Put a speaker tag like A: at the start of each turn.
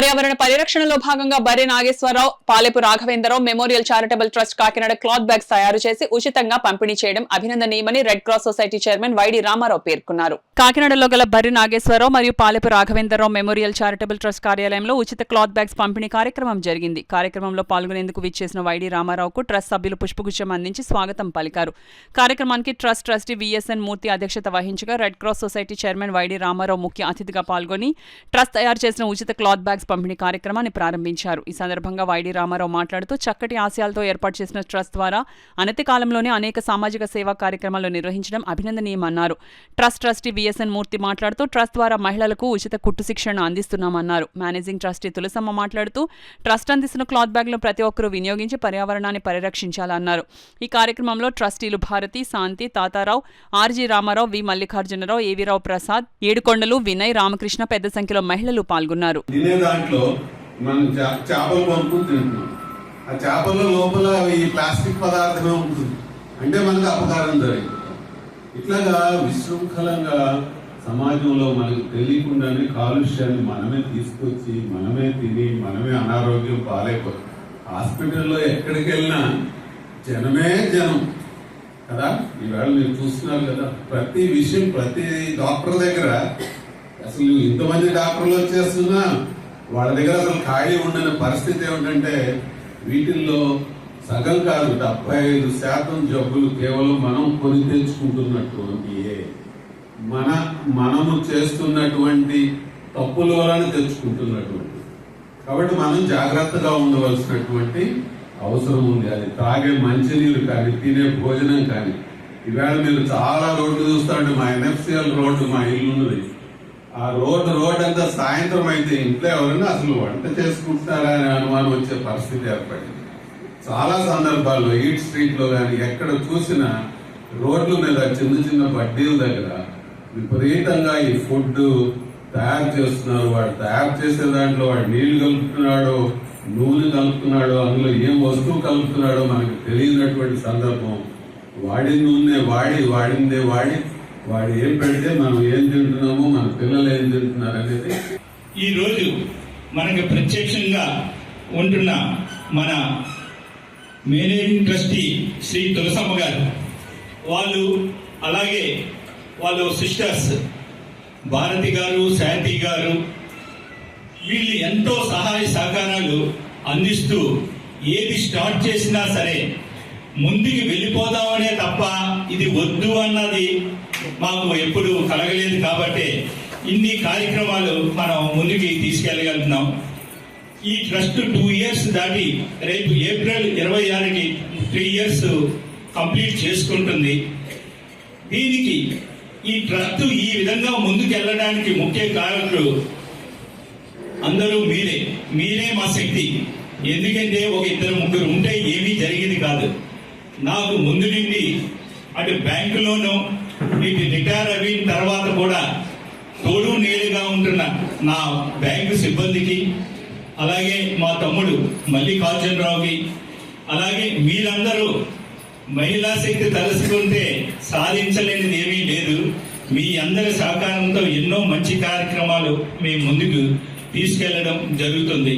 A: పర్యావరణ పరిరక్షణలో భాగంగా Barre Nageswararao, Palepu Raghavendrarao memorial charitable trust Kakinada cloth bags తయారు చేసి ఉచితంగా పంపిణీ చేయడం అభినందనీయమని red cross society chairman YD Ramarao పేర్కొన్నారు. కాకినాడలో గల బర్రె నాగేశ్వరరావు మరియు Palepu Raghavendrarao memorial charitable trust కార్యాలయంలో ఉచిత క్లాత్ బ్యాగ్స్ పంపిణీ కార్యక్రమం జరిగింది. కార్యక్రమంలో పాల్గొనేందుకు విచ్చేసిన వైడి రామారావుకు ట్రస్ట్ సభ్యులు పుష్పగుచ్చం అందించి స్వాగతం పలికారు. కార్యక్రమానికి ట్రస్ట్ ట్రస్టీ విఎస్ఎన్ మూర్తి అధ్యక్షత వహించగా red cross society chairman YD Ramarao ముఖ్య అతిథిగా పాల్గొని ట్రస్ట్ తయారు చేసిన ఉచిత క్లాత్ బ్యాగ్స్ పంపిణీ కార్యక్రమాన్ని ప్రారంభించారు. ఈ సందర్భంగా వైడి రామారావు మాట్లాడుతూ చక్కటి ఆశయాలతో ఏర్పాటు చేసిన ట్రస్ట్ ద్వారా అనతి కాలంలోనే అనేక సామాజిక సేవా కార్యక్రమాలు నిర్వహించడం అభినందనీయమన్నారు. ట్రస్ట్ ట్రస్టీ విఎస్ఎన్ మూర్తి మాట్లాడుతూ ట్రస్ట్ ద్వారా మహిళలకు ఉచిత కుట్టు శిక్షణ అందిస్తున్నామన్నారు. మేనేజింగ్ ట్రస్టీ తులసమ్మ మాట్లాడుతూ ట్రస్ట్ అందిస్తున్న క్లాత్ బ్యాగ్లను ప్రతి ఒక్కరూ వినియోగించి పర్యావరణాన్ని పరిరక్షించాలన్నారు. ఈ కార్యక్రమంలో ట్రస్టీలు భారతి, శాంతి, తాతారావు, ఆర్జీ రామారావు, వి మల్లికార్జునరావు, ఏవీరావు ప్రసాద్, ఏడుకొండలు, వినయ్, రామకృష్ణ పెద్ద సంఖ్యలో మహిళలు పాల్గొన్నారు.
B: దాంట్లో మనం చేపలు కొనుక్కుని తింటున్నాం. ఆ చేపల లోపల ఈ ప్లాస్టిక్ పదార్థమే ఉంటుంది, అంటే మనకు అపకారం జరిగింది. ఇట్లాగా విశృంఖలంగా సమాజంలో మనకు తెలియకుండానే కాలుష్యాన్ని మనమే తీసుకొచ్చి మనమే తిని మనమే అనారోగ్యం పాలైపోతాం. హాస్పిటల్లో ఎక్కడికి వెళ్ళినా జనమే జనం కదా. ఈవేళ మీరు చూస్తున్నారు కదా, ప్రతి విషయం ప్రతి డాక్టర్ దగ్గర అసలు ఇంతమంది డాక్టర్లు వచ్చేస్తున్నా వాళ్ళ దగ్గర అసలు ఖాళీ ఉండని పరిస్థితి ఏమిటంటే వీటిల్లో సగం కాదు 75% జబ్బులు కేవలం మనం కొని తెచ్చుకుంటున్నటువంటి మనము చేస్తున్నటువంటి తప్పుల వలన తెచ్చుకుంటున్నటువంటి. కాబట్టి మనం జాగ్రత్తగా ఉండవలసినటువంటి అవసరం ఉంది. అది తాగే మంచినీరు కానీ తినే భోజనం కానీ. ఈవేళ మీరు చాలా రోడ్లు చూస్తాంటే మా ఎన్ఎఫ్సిఎల్ రోడ్డు మా ఇల్లు ఉన్నది. ఆ రోడ్ అంతా సాయంత్రం అయితే ఇంట్లో ఎవరైనా అసలు వంట చేసుకుంటున్నారా అనే అనుమానం వచ్చే పరిస్థితి ఏర్పడింది. చాలా సందర్భాల్లో ఈట్ స్ట్రీట్ లో కానీ ఎక్కడ చూసినా రోడ్ల మీద చిన్న చిన్న బడ్డీల దగ్గర విపరీతంగా ఈ ఫుడ్ తయారు చేస్తున్నారు. వాడు తయారు చేసే దాంట్లో వాడు నీళ్లు కలుపుతున్నాడో నూనె కలుపుతున్నాడో అందులో ఏం వస్తువు కలుపుతున్నాడో మనకు తెలియనటువంటి సందర్భం. వాడిన నూనె వాడిందే వాడు ఏం పెడితే మనం ఏం తింటున్నామో మన పిల్లలు ఏం తింటున్నారు అనేది
C: ఈ రోజు మనకు ప్రత్యక్షంగా ఉంటున్న మన మేనేజింగ్ ట్రస్టీ శ్రీ తులసమ్మ గారు, వాళ్ళు అలాగే వాళ్ళు సిస్టర్స్ భారతి గారు, శాంతి గారు, వీళ్ళు ఎంతో సహాయ సహకారాలు అందిస్తూ ఏది స్టార్ట్ చేసినా సరే ముందుకు వెళ్ళిపోదామనే తప్ప ఇది వద్దు అన్నది మాకు ఎప్పుడు కలగలేదు. కాబట్టి ఇన్ని కార్యక్రమాలు మనం ముందుకి తీసుకెళ్ళగలుగుతున్నాం. ఈ ట్రస్ట్ 2 years దాటి రేపు ఏప్రిల్ 26కి 3 years కంప్లీట్ చేసుకుంటుంది. దీనికి ఈ ట్రస్ట్ ఈ విధంగా ముందుకు వెళ్ళడానికి ముఖ్య కారకులు అందరూ మీరే మా శక్తి. ఎందుకంటే ఒక 2-3 ఉంటే ఏమీ జరిగేది కాదు. నాకు ముందు నుండి అటు బ్యాంకులోనూ ఇటు రిటైర్ అయిన తర్వాత కూడా తోడు నీడుగా ఉంటున్న నా బ్యాంకు సిబ్బందికి, అలాగే మా తమ్ముడు మల్లికార్జునరావుకి, అలాగే మీరందరూ మహిళా శక్తి తలుసుకుంటే సాధించలేనిది ఏమీ లేదు. మీ అందరి సహకారంతో ఎన్నో మంచి కార్యక్రమాలు మేము ముందుకు తీసుకెళ్లడం జరుగుతుంది.